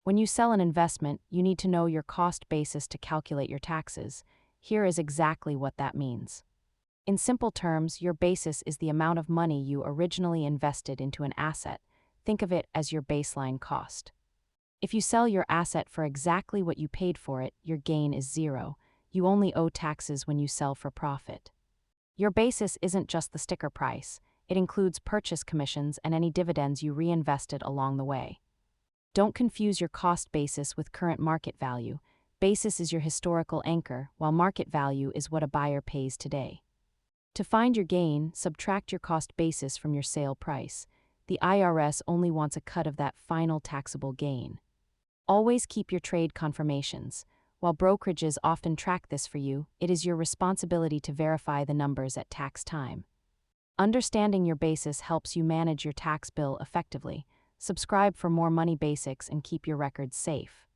When you sell an investment, you need to know your cost basis to calculate your taxes. Here is exactly what that means. In simple terms, your basis is the amount of money you originally invested into an asset. Think of it as your baseline cost. If you sell your asset for exactly what you paid for it, your gain is zero. You only owe taxes when you sell for profit. Your basis isn't just the sticker price, it includes purchase commissions and any dividends you reinvested along the way. Don't confuse your cost basis with current market value. Basis is your historical anchor, while market value is what a buyer pays today. To find your gain, subtract your cost basis from your sale price. The IRS only wants a cut of that final taxable gain. Always keep your trade confirmations. While brokerages often track this for you, it is your responsibility to verify the numbers at tax time. Understanding your basis helps you manage your tax bill effectively. Subscribe for more money basics and keep your records safe.